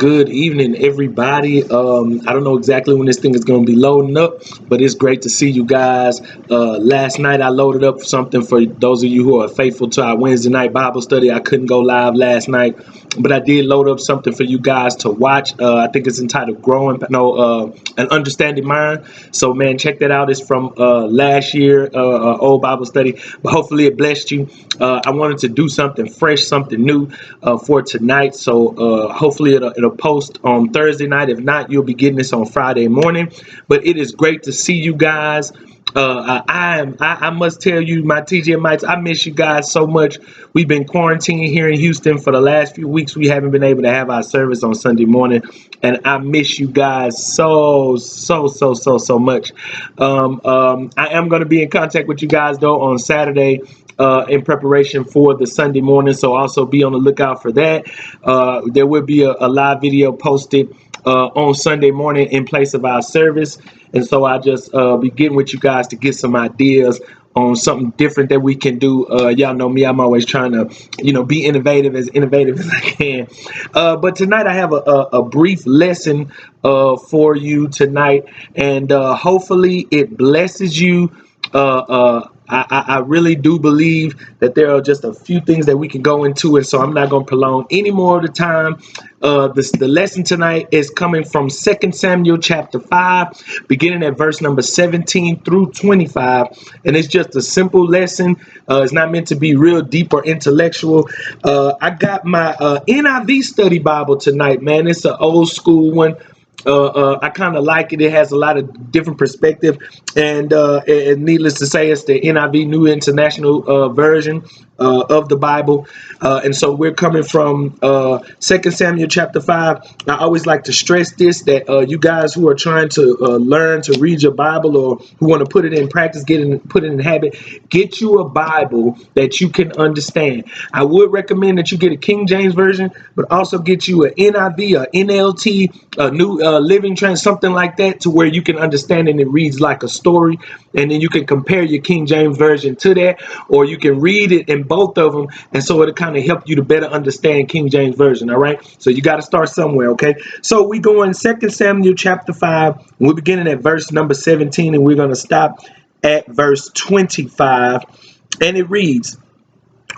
Good evening, everybody. I don't know exactly when this thing is going to be loading up, but it's great to see you guys. Last night I loaded up something for those of you who are faithful to our Wednesday night Bible study. I couldn't go live last night, but I did load up something for you guys to watch. I think it's entitled An Understanding Mind. So, man, check that out. It's from last year, old Bible study, but hopefully it blessed you. I wanted to do something fresh, something new for tonight. So hopefully it'll post on Thursday night. If not, you'll be getting this on Friday morning. But it is great to see you guys. I must tell you, my TGMites, I miss you guys so much. We've been quarantined here in Houston for the last few weeks. We haven't been able to have our service on Sunday morning, and I miss you guys so much. I am going to be in contact with you guys though on Saturday in preparation for the Sunday morning, so also be on the lookout for that. There will be a live video posted on Sunday morning in place of our service, and so I just be getting with you guys to get some ideas on something different that we can do. Y'all know me, I'm always trying to be innovative as I can. But tonight I have a brief lesson for you tonight, and hopefully it blesses you. I really do believe that there are just a few things that we can go into, and so I'm not going to prolong any more of the time. The lesson tonight is coming from 2 Samuel chapter 5, beginning at verse number 17 through 25, and it's just a simple lesson. It's not meant to be real deep or intellectual. I got my NIV study Bible tonight, man. It's an old school one. I kind of like it. It has a lot of different perspective, and needless to say, it's the NIV New International Version of the Bible. And so we're coming from 2 Samuel chapter 5. I always like to stress this, that you guys who are trying to learn to read your Bible, or who want to put it in practice, put it in habit, get you a Bible that you can understand. I would recommend that you get a King James Version, but also get you an NIV, a NLT, a New Living Trans, something like that, to where you can understand and it reads like a story, and then you can compare your King James Version to that, or you can read it in both of them, and so it'll kind of help you to better understand King James Version. All right, so you got to start somewhere. Okay, so we go in 2 Samuel chapter 5, and we're beginning at verse number 17, and we're going to stop at verse 25, and it reads: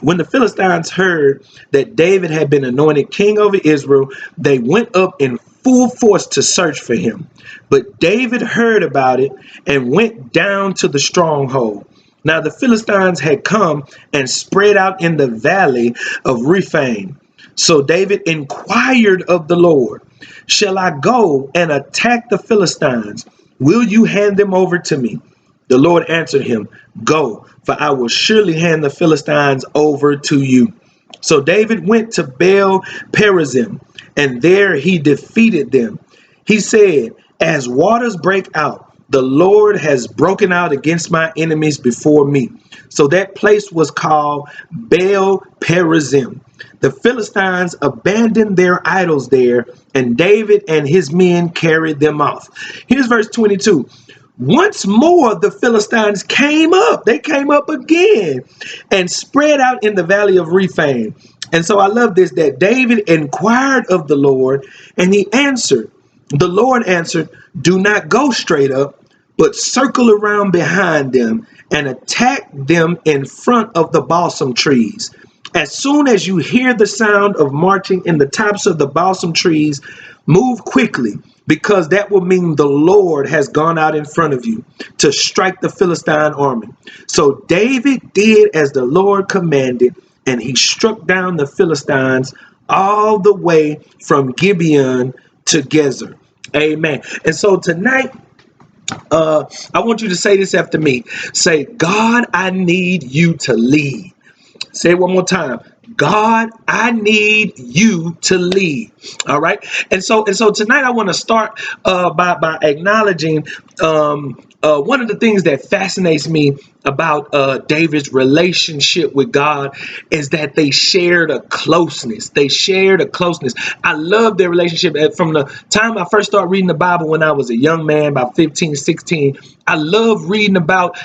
When the Philistines heard that David had been anointed king over Israel, they went up in full force to search for him. But David heard about it and went down to the stronghold. Now the Philistines had come and spread out in the valley of Rephaim. So David inquired of the Lord, "Shall I go and attack the Philistines? Will you hand them over to me?" The Lord answered him, "Go, for I will surely hand the Philistines over to you." So David went to Baal Perazim, and there he defeated them. He said, "As waters break out, the Lord has broken out against my enemies before me." So that place was called Baal Perazim. The Philistines abandoned their idols there, and David and his men carried them off. Here's verse 22. Once more the Philistines came up. They came up again and spread out in the valley of Rephaim. And so I love this, that David inquired of the Lord, and he answered. The Lord answered, "Do not go straight up, but circle around behind them and attack them in front of the balsam trees. As soon as you hear the sound of marching in the tops of the balsam trees, move quickly, because that will mean the Lord has gone out in front of you to strike the Philistine army." So David did as the Lord commanded, and he struck down the Philistines all the way from Gibeon to Gezer. Amen. And so tonight, I want you to say this after me. Say, "God, I need you to lead." Say it one more time. "God, I need you to lead." All right. And so tonight I want to start by acknowledging one of the things that fascinates me about David's relationship with God is that they shared a closeness. I love their relationship. From the time I first started reading the Bible when I was a young man, about 15, 16, I love reading about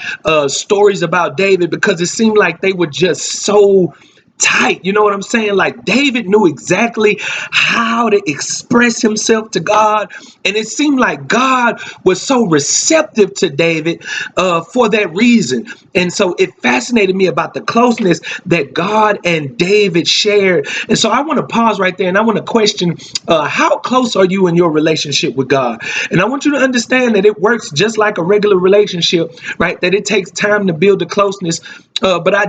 stories about David, because it seemed like they were just so tight. You know what I'm saying? Like David knew exactly how to express himself to God. And it seemed like God was so receptive to David for that reason. And so it fascinated me about the closeness that God and David shared. And so I want to pause right there and I want to question, how close are you in your relationship with God? And I want you to understand that it works just like a regular relationship, right? That it takes time to build the closeness. But I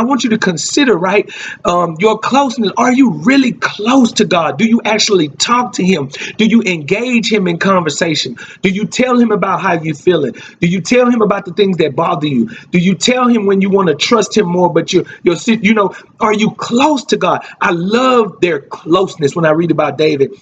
want you to consider, right, your closeness. Are you really close to God? Do you actually talk to him? Do you engage him in conversation? Do you tell him about how you're feeling? Do you tell him about the things that bother you? Do you tell him when you want to trust him more, but are you close to God? I love their closeness when I read about David.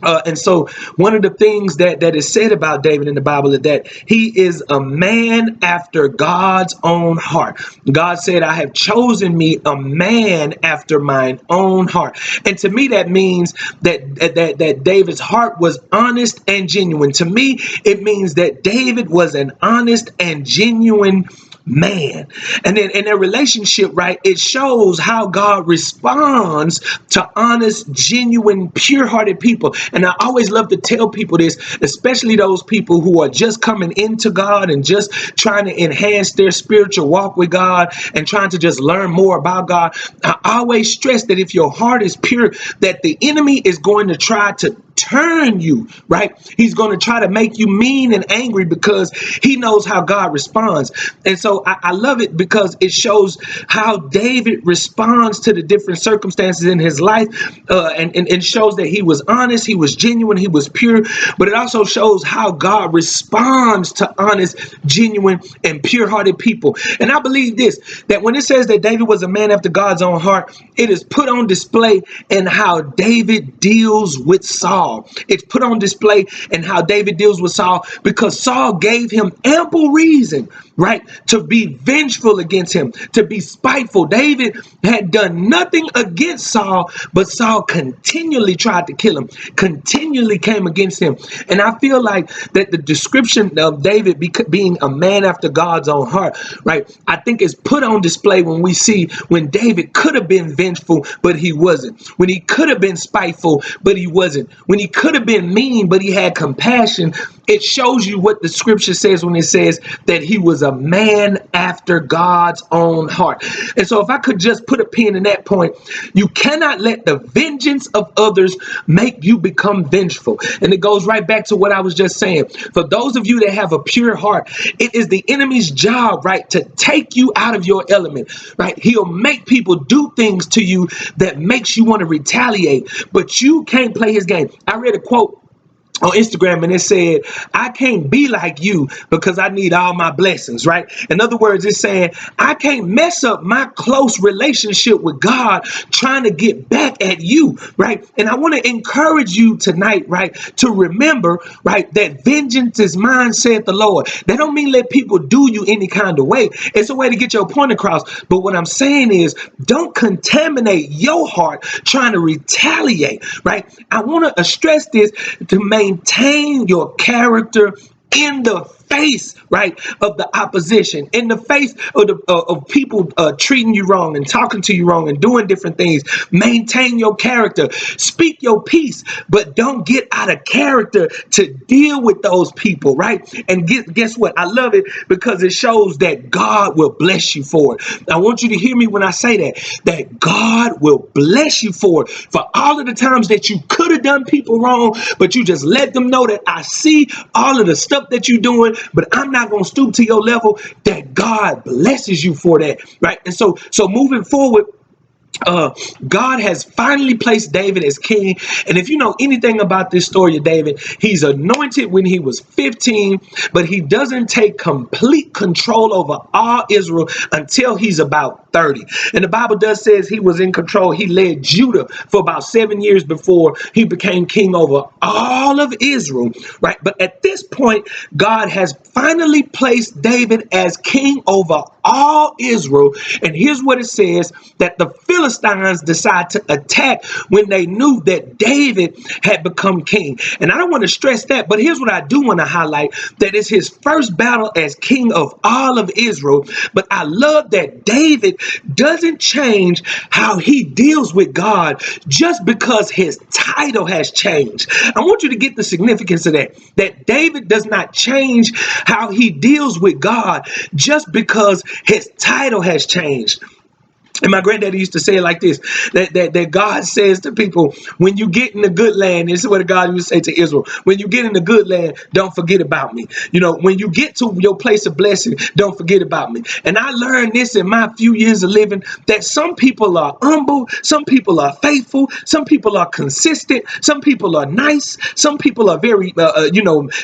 And so one of the things that is said about David in the Bible is that he is a man after God's own heart. God said, I have chosen me a man after mine own heart. And to me, that means that David's heart was honest and genuine. To me, it means that David was an honest and genuine man. And then in their relationship, right, it shows how God responds to honest, genuine, pure-hearted people. And I always love to tell people this, especially those people who are just coming into God and just trying to enhance their spiritual walk with God and trying to just learn more about God. I always stress that if your heart is pure, that the enemy is going to try to turn you, right? He's going to try to make you mean and angry because he knows how God responds. And so I love it because it shows how David responds to the different circumstances in his life, and shows that he was honest, he was genuine, he was pure. But it also shows how God responds to honest, genuine, and pure-hearted people. And I believe this, that when it says that David was a man after God's own heart, it is put on display in how David deals with Saul. It's put on display in how David deals with Saul because Saul gave him ample reason, right, to be vengeful against him, to be spiteful. David had done nothing against Saul, but Saul continually tried to kill him, continually came against him. And I feel like that the description of David being a man after God's own heart, right, I think is put on display when we see when David could have been vengeful, but he wasn't. When he could have been spiteful, but he wasn't. When he could have been mean, but he had compassion. It shows you what the scripture says when it says that he was a man after God's own heart. And so if I could just put a pin in that point, you cannot let the vengeance of others make you become vengeful. And it goes right back to what I was just saying. For those of you that have a pure heart, it is the enemy's job, right, to take you out of your element, right? He'll make people do things to you that makes you want to retaliate, but you can't play his game. I read a quote on Instagram and it said, I can't be like you because I need all my blessings, right? In other words, it's saying I can't mess up my close relationship with God trying to get back at you, right? And I want to encourage you tonight, right, to remember, right, that vengeance is mine, saith the Lord. That don't mean let people do you any kind of way. It's a way to get your point across. But what I'm saying is don't contaminate your heart trying to retaliate, right? I want to stress this to maintain your character in the face, right, of the opposition, in the face of of people treating you wrong and talking to you wrong and doing different things. Maintain your character, speak your peace, but don't get out of character to deal with those people, right? And guess what? I love it because it shows that God will bless you for it. I want you to hear me when I say that God will bless you for it, for all of the times that you could have done people wrong, but you just let them know that I see all of the stuff that you're doing, but I'm not going to stoop to your level. That God blesses you for that, right? And so moving forward, God has finally placed David as king. And if you know anything about this story of David, he's anointed when he was 15, but he doesn't take complete control over all Israel until he's about 30. And the Bible does says he was in control. He led Judah for about 7 years before he became king over all of Israel, right? But at this point, God has finally placed David as king over all Israel. And here's what it says, that the Philistines decide to attack when they knew that David had become king. And I don't want to stress that, but here's what I do want to highlight, that it's his first battle as king of all of Israel. But I love that David doesn't change how he deals with God just because his title has changed. I want you to get the significance of that David does not change how he deals with God just because his title has changed. And my granddaddy used to say it like this, that God says to people, when you get in the good land, this is what God used to say to Israel, when you get in the good land, don't forget about me. You know, when you get to your place of blessing, don't forget about me. And I learned this in my few years of living, that some people are humble, some people are faithful, some people are consistent, some people are nice, some people are very,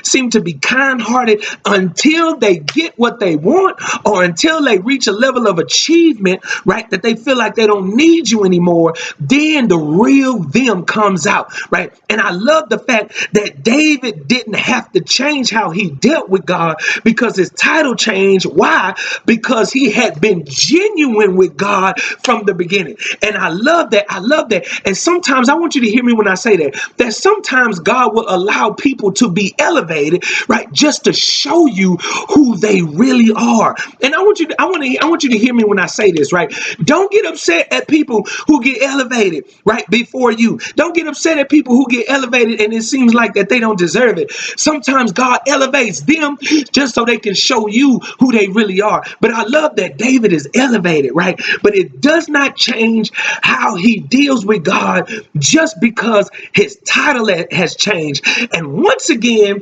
seem to be kind-hearted until they get what they want, or until they reach a level of achievement, right, that they feel like they don't need you anymore. Then the real them comes out, right? And I love the fact that David didn't have to change how he dealt with God because his title changed. Why? Because he had been genuine with God from the beginning. And I love that. I love that. And sometimes I want you to hear me when I say that sometimes God will allow people to be elevated, right, just to show you who they really are. And I want you to hear me when I say this, right? Don't get upset at people who get elevated right before you. Don't get upset at people who get elevated and it seems like that they don't deserve it. Sometimes God elevates them just so they can show you who they really are. But I love that David is elevated, right? But it does not change how he deals with God just because his title has changed. And once again,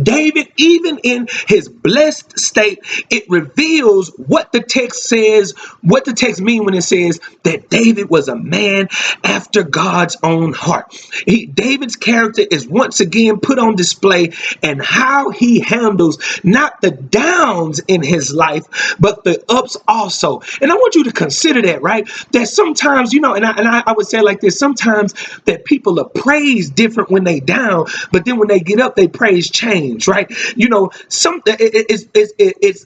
David, even in his blessed state, it reveals what the text says, what the text means when it says that David was a man after God's own heart. David's character is once again put on display, and how he handles not the downs in his life, but the ups also. And I want you to consider that, right? That sometimes, and I would say it like this, sometimes that people are praised different when they down, but then when they get up, they praise change. Right? It's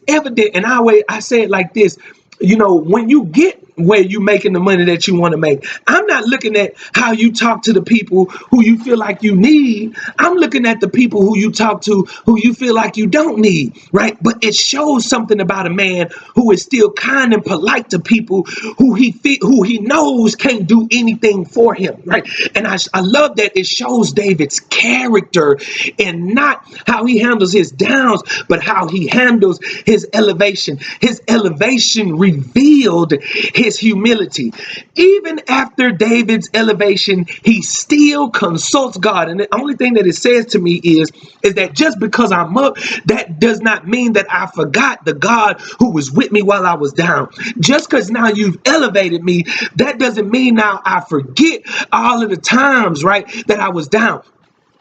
evident, and I say it like this. When you get where you making the money that you want to make, I'm not looking at how you talk to the people who you feel like you need. I'm looking at the people who you talk to who you feel like you don't need, right? But it shows something about a man who is still kind and polite to people who he knows can't do anything for him, right? And I love that it shows David's character and not how he handles his downs, but how he handles his elevation. His elevation revealed his humility. Even after David's elevation, he still consults God. And the only thing that it says to me is that just because I'm up, that does not mean that I forgot the God who was with me while I was down. Just because now you've elevated me, that doesn't mean now I forget all of the times, right, that I was down.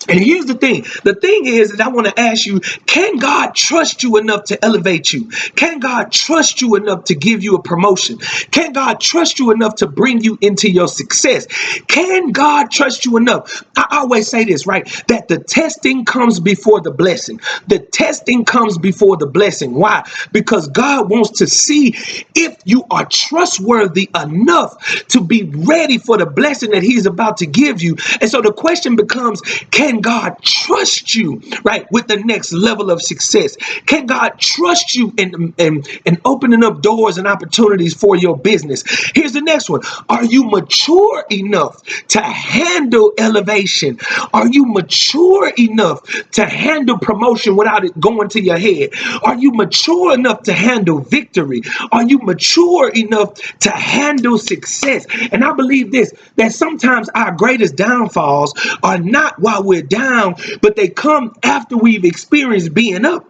And here's the thing. The thing is that I want to ask you, can God trust you enough to elevate you? Can God trust you enough to give you a promotion? Can God trust you enough to bring you into your success? Can God trust you enough? I always say this, right? That the testing comes before the blessing. The testing comes before the blessing. Why? Because God wants to see if you are trustworthy enough to be ready for the blessing that he's about to give you. And so the question becomes, can God trust you, right, with the next level of success? Can God trust you in opening up doors and opportunities for your business? Here's the next one. Are you mature enough to handle elevation? Are you mature enough to handle promotion without it going to your head? Are you mature enough to handle victory? Are you mature enough to handle success? And I believe this, that sometimes our greatest downfalls are not while we're down, but they come after we've experienced being up.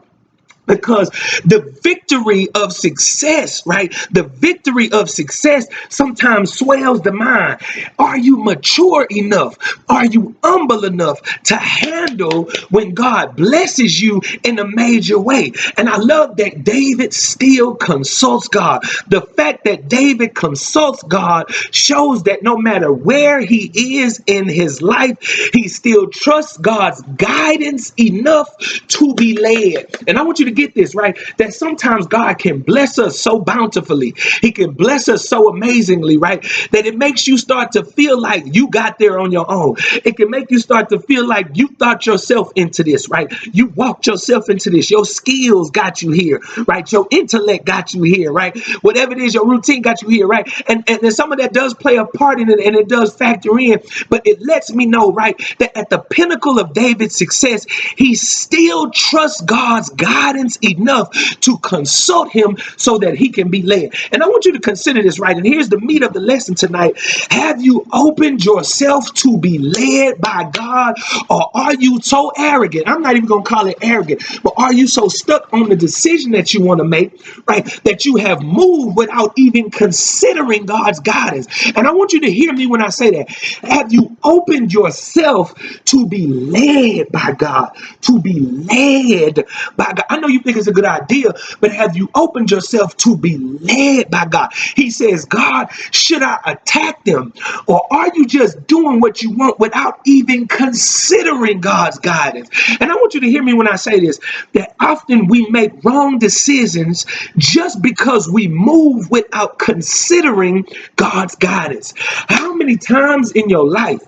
Because the victory of success, right? The victory of success sometimes swells the mind. Are you mature enough? Are you humble enough to handle when God blesses you in a major way? And I love that David still consults God. The fact that David consults God shows that no matter where he is in his life, he still trusts God's guidance enough to be led. And I want you to get this, right? That sometimes God can bless us so bountifully. He can bless us so amazingly, right? That it makes you start to feel like you got there on your own. It can make you start to feel like you thought yourself into this, right? You walked yourself into this. Your skills got you here, right? Your intellect got you here, right? Whatever it is, your routine got you here, right? And some of that does play a part in it, and it does factor in, but it lets me know, right, that at the pinnacle of David's success, he still trusts God's guidance enough to consult him so that he can be led. And I want you to consider this, right? And here's the meat of the lesson tonight. Have you opened yourself to be led by God, or are you so arrogant? I'm not even going to call it arrogant, but are you so stuck on the decision that you want to make, right, that you have moved without even considering God's guidance? And I want you to hear me when I say that. Have you opened yourself to be led by God? To be led by God. I know you think it's a good idea, but have you opened yourself to be led by God? He says, God, should I attack them? Or are you just doing what you want without even considering God's guidance? And I want you to hear me when I say this, that often we make wrong decisions just because we move without considering God's guidance. How many times in your life,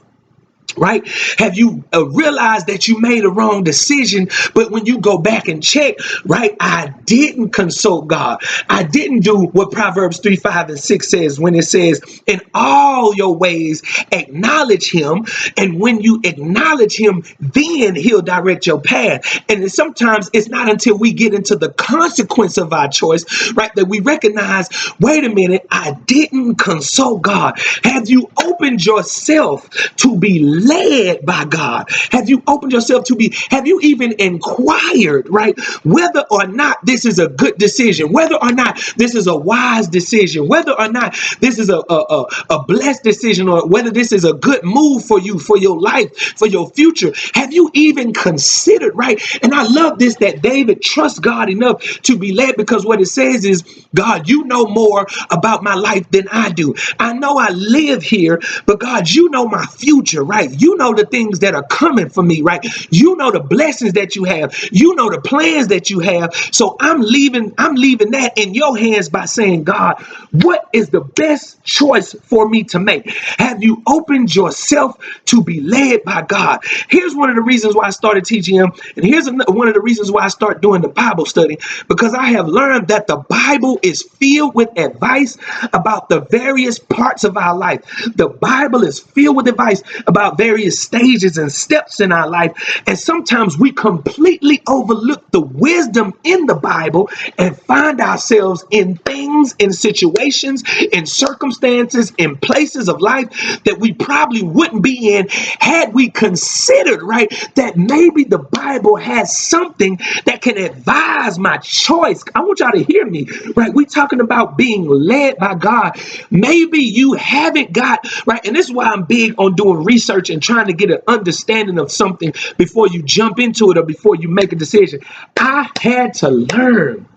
right, have you realized that you made a wrong decision, but when you go back and check, right, I didn't consult God. I didn't do what Proverbs 3, 5, and 6 says, when it says, in all your ways acknowledge him, and when you acknowledge him, then he'll direct your path. And sometimes it's not until we get into the consequence of our choice, right, that we recognize, wait a minute, I didn't consult God. Have you opened yourself to be led by God? Have you opened yourself to be, have you even inquired, right, whether or not this is a good decision, whether or not this is a wise decision, whether or not this is a blessed decision, or whether this is a good move for you, for your life, for your future? Have you even considered, right? And I love this, that David trusts God enough to be led, because what it says is, God, you know more about my life than I do. I know I live here, but God, you know my future, right? You know the things that are coming for me, right? You know the blessings that you have. You know the plans that you have. So I'm leaving that in your hands by saying, God, what is the best choice for me to make? Have you opened yourself to be led by God? Here's one of the reasons why I started teaching him, and here's one of the reasons why I start doing the Bible study, because I have learned that the Bible is filled with advice about the various parts of our life. The Bible is filled with advice about various stages and steps in our life. And sometimes we completely overlook the wisdom in the Bible and find ourselves in things, in situations, in circumstances, in places of life that we probably wouldn't be in had we considered, right, that maybe the Bible has something that can advise my choice. I want y'all to hear me, right? We're talking about being led by God. Maybe you haven't got, right, and this is why I'm big on doing research and trying to get an understanding of something before you jump into it or before you make a decision. I had to learn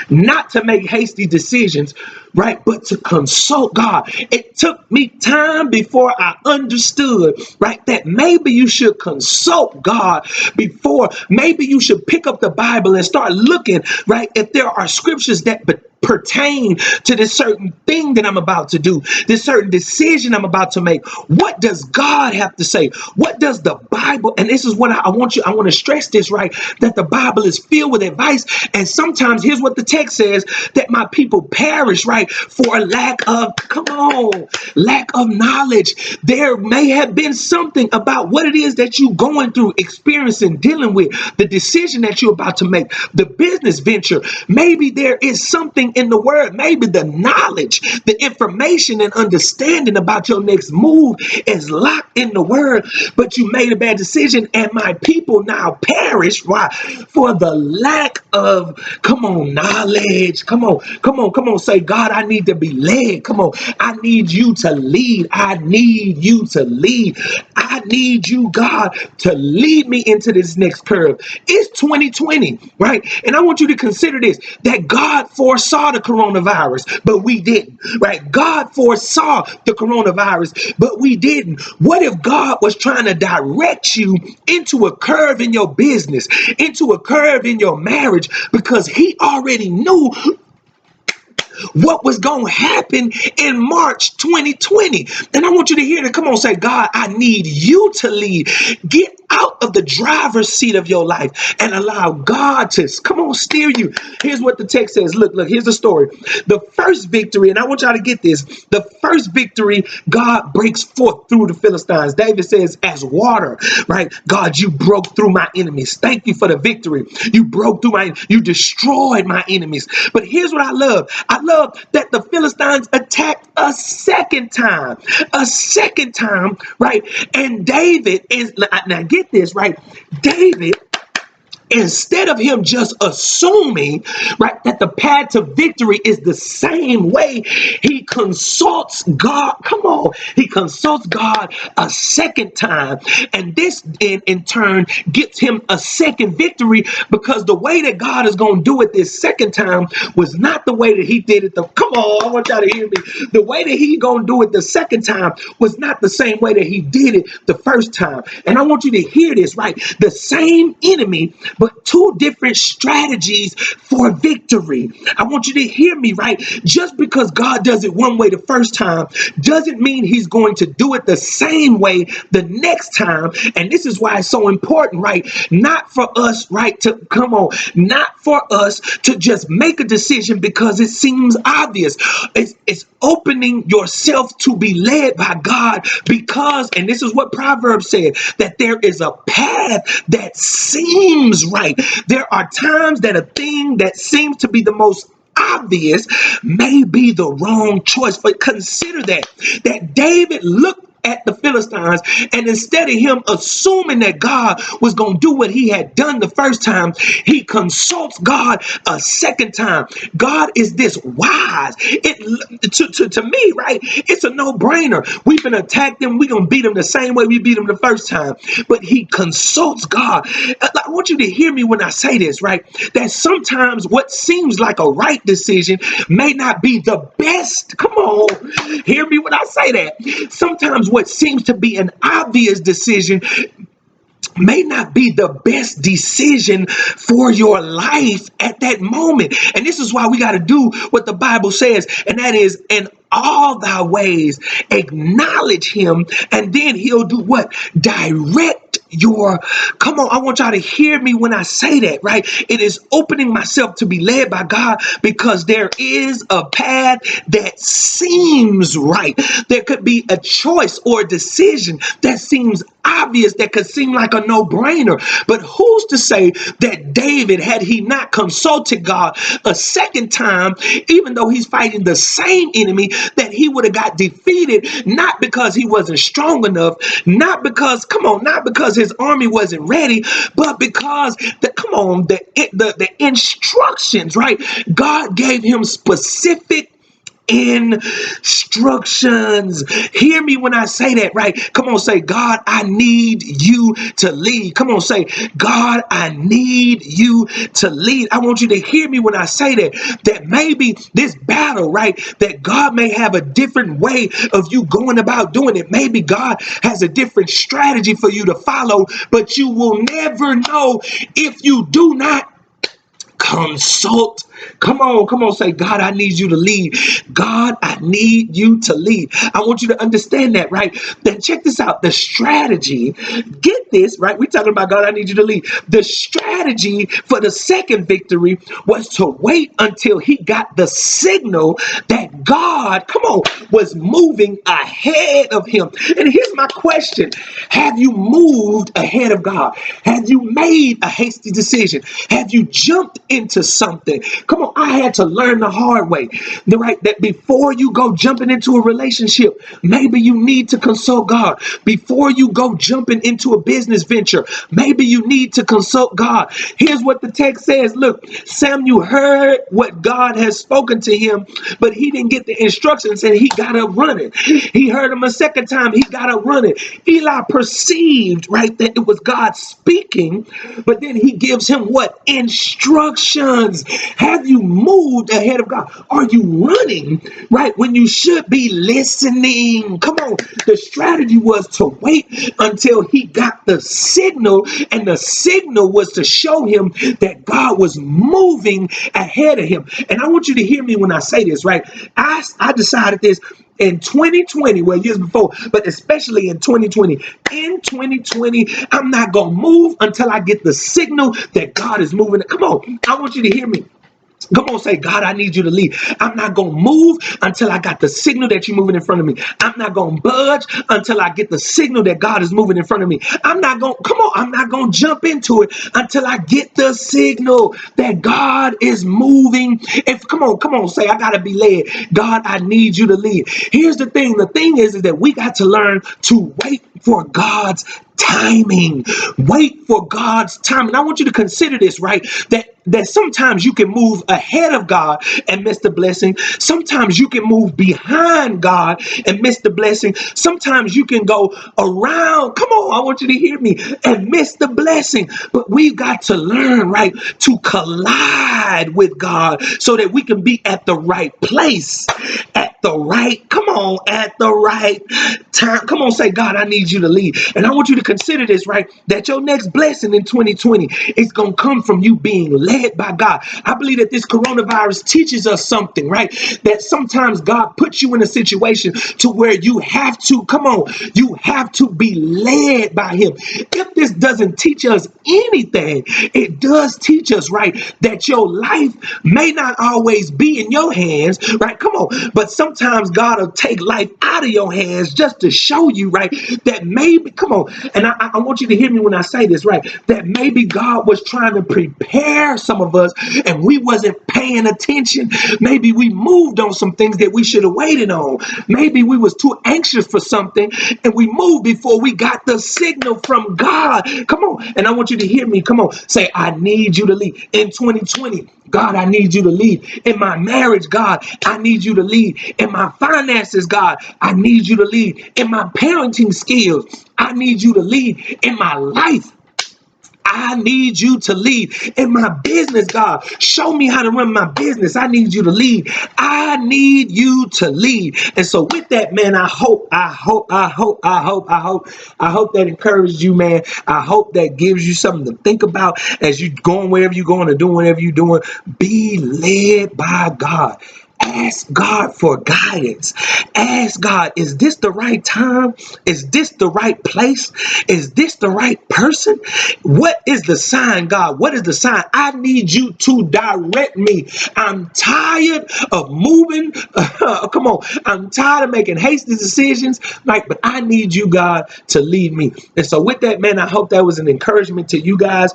not to make hasty decisions, right, but to consult God. It took me time before I understood, right, that maybe you should consult God before, maybe you should pick up the Bible and start looking, right, if there are scriptures that pertain to this certain thing that I'm about to do, this certain decision I'm about to make. What does God have to say? What does the Bible, and this is what I want to stress this, right, that the Bible is filled with advice. And sometimes here's what the text says, that my people perish, right, for lack of, lack of knowledge. There may have been something about what it is that you're going through, experiencing, dealing with, the decision that you're about to make, the business venture. Maybe there is something in the word, maybe the knowledge, the information and understanding about your next move is locked in the word, but you made a bad decision, and my people now perish. Why? For the lack of, knowledge. Come on. Say, God, I need to be led. Come on. I need you to lead. I need you to lead. I need you, God, to lead me into this next curve. It's 2020, right? And I want you to consider this, that God foresaw the coronavirus, but we didn't, right? God foresaw the coronavirus, but we didn't. What if God was trying to direct you into a curve in your business, into a curve in your marriage, because he already knew what was going to happen in March 2020. And I want you to hear that. Come on, say, God, I need you to lead. Get out of the driver's seat of your life and allow God to, come on, steer you. Here's what the text says. Look, here's the story. The first victory, and I want y'all to get this, the first victory, God breaks forth through the Philistines. David says, as water, right? God, you broke through my enemies. Thank you for the victory. You broke through you destroyed my enemies. But here's what I love. I love that the Philistines attacked a second time, right? And David is, now get this, right? David, instead of him just assuming, right, that the path to victory is the same way, he consults God. Come on. He consults God a second time. And this in turn gets him a second victory, because the way that God is going to do it this second time was not the way that he did it. Come on, I want y'all to hear me. The way that he going to do it the second time was not the same way that he did it the first time. And I want you to hear this, right? The same enemy, but two different strategies for victory. I want you to hear me, right? Just because God does it one way the first time doesn't mean he's going to do it the same way the next time. And this is why it's so important, right? Not for us, right, to come on, not for us to just make a decision because it seems obvious. It's opening yourself to be led by God, because, and this is what Proverbs said, that there is a path that seems right. There are times that a thing that seems to be the most obvious may be the wrong choice. But consider that David looked at the Philistines, and instead of him assuming that God was going to do what he had done the first time, he consults God a second time. God is this wise. To me, right, it's a no-brainer. We've been attacked them, we're going to beat them the same way we beat them the first time. But he consults God. I want you to hear me when I say this, right, that sometimes what seems like a right decision may not be the best. Come on, hear me when I say that. Sometimes what seems to be an obvious decision may not be the best decision for your life at that moment. And this is why we got to do what the Bible says, and that is, in all thy ways acknowledge him, and then he'll do what? Direct your, come on, I want y'all to hear me when I say that, right? It is opening myself to be led by God, because there is a path that seems right. There could be a choice or a decision that seems obvious, that could seem like a no-brainer. But who's to say that David, had he not consulted God a second time, even though he's fighting the same enemy, that he would have got defeated, not because he wasn't strong enough, not because, come on, not because his army wasn't ready, but because the instructions, right? God gave him specific instructions. Hear me when I say that, right? Come on, say, God, I need you to lead. Come on, say, God, I need you to lead. I want you to hear me when I say that maybe this battle, right, that God may have a different way of you going about doing it. Maybe God has a different strategy for you to follow, but you will never know if you do not consult. Come on, say, God, I need you to lead. God, I need you to lead. I want you to understand that, right? Then check this out. The strategy, get this, right? We're talking about God, I need you to lead. The strategy for the second victory was to wait until he got the signal that God, come on, was moving ahead of him. And here's my question. Have you moved ahead of God? Have you made a hasty decision? Have you jumped into something Come on, I had to learn the hard way, right? That before you go jumping into a relationship, maybe you need to consult God. Before you go jumping into a business venture, maybe you need to consult God. Here's what the text says. Look, Samuel heard what God has spoken to him, but he didn't get the instructions and he got up running. He heard him a second time, he got up running. Eli perceived, right, that it was God speaking, but then he gives him what? Instructions. Have you moved ahead of God? Are you running, right, when you should be listening? Come on. The strategy was to wait until he got the signal, and the signal was to show him that God was moving ahead of him. And I want you to hear me when I say this, right? I decided this in 2020, well, years before, but especially in 2020. In 2020, I'm not going to move until I get the signal that God is moving. Come on, I want you to hear me. Come on, say, God, I need you to lead. I'm not going to move until I got the signal that you're moving in front of me. I'm not going to budge until I get the signal that God is moving in front of me. I'm not going, come on, I'm not going to jump into it until I get the signal that God is moving. If come on, say, I got to be led. God, I need you to lead. Here's the thing. The thing is that we got to learn to wait for God's timing. Wait for God's time. And I want you to consider this, right? That sometimes you can move ahead of God and miss the blessing. Sometimes you can move behind God and miss the blessing. Sometimes you can go around. Come on, I want you to hear me, and miss the blessing. But we've got to learn, right, to collide with God so that we can be at the right place at the right, come on, at the right time. Come on, say, God, I need you to lead. And I want you to consider this, right? That your next blessing in 2020 is going to come from you being led by God. I believe that this coronavirus teaches us something, right? That sometimes God puts you in a situation to where you have to, come on, you have to be led by him. If this doesn't teach us anything, it does teach us, right, that your life may not always be in your hands, right? Come on. But sometimes God will take life out of your hands just to show you, right, that maybe, come on, and I want you to hear me when I say this, right, that maybe God was trying to prepare some of us and we wasn't paying attention. Maybe we moved on some things that we should have waited on. Maybe we was too anxious for something and we moved before we got the signal from God. Come on. And I want you to hear me. Come on. Say, I need you to lead. In 2020, God, I need you to lead. In my marriage, God, I need you to lead. In my finances, God, I need you to lead. In my parenting skills, I need you to lead. In my life, I need you to lead. In my business, God, show me how to run my business. I need you to lead. I need you to lead. And so with that, man, I hope that encourages you, man. I hope that gives you something to think about as you going wherever you're going or doing whatever you're doing. Be led by God. Ask God for guidance. Ask God, is this the right time? Is this the right place? Is this the right person? What is the sign, God? What is the sign? I need you to direct me. I'm tired of moving. Come on. I'm tired of making hasty decisions. But I need you, God, to lead me. And so with that, man, I hope that was an encouragement to you guys.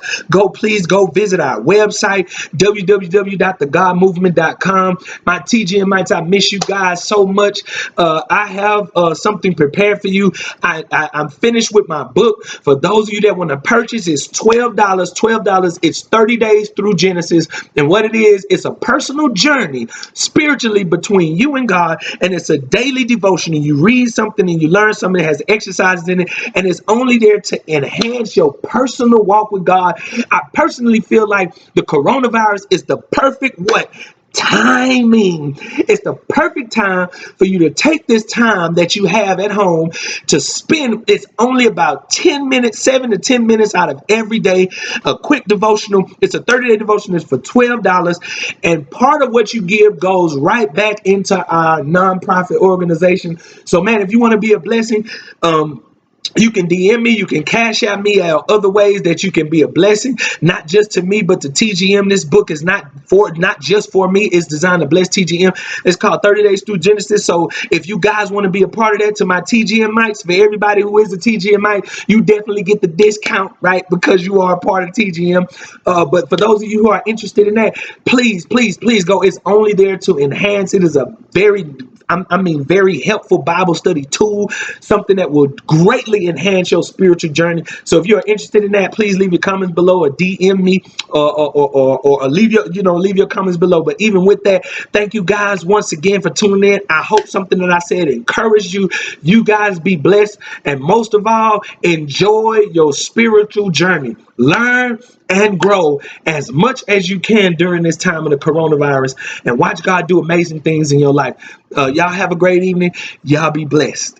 Please go visit our website, www.thegodmovement.com. My TGMites, I miss you guys so much. I have something prepared for you. I'm finished with my book. For those of you that want to purchase, it's $12. $12. It's 30 days through Genesis. And what it is, it's a personal journey spiritually between you and God. And it's a daily devotion. And you read something and you learn something that has exercises in it. And it's only there to enhance your personal walk with God. I personally feel like the coronavirus is the perfect what? Timing. It's the perfect time for you to take this time that you have at home to spend. It's only about 10 minutes, 7 to 10 minutes out of every day. A quick devotional. It's a 30-day devotional. It's for $12. And part of what you give goes right back into our nonprofit organization. So man, if you want to be a blessing, You can DM me, you can cash out me out other ways that you can be a blessing, not just to me, but to TGM. This book is not just for me, it's designed to bless TGM. It's called 30 Days Through Genesis. So if you guys want to be a part of that, to my TGM mites, for everybody who is a TGM mite, you definitely get the discount, right? Because you are a part of TGM. But for those of you who are interested in that, please, please, please go. It's only there to enhance. It is a very helpful Bible study tool, something that will greatly enhance your spiritual journey. So if you're interested in that, please leave your comments below or DM me or leave your comments below. But even with that, thank you guys once again for tuning in. I hope something that I said encouraged you. You guys be blessed, and most of all, enjoy your spiritual journey. Learn and grow as much as you can during this time of the coronavirus, and watch God do amazing things in your life. Y'all have a great evening. Y'all be blessed.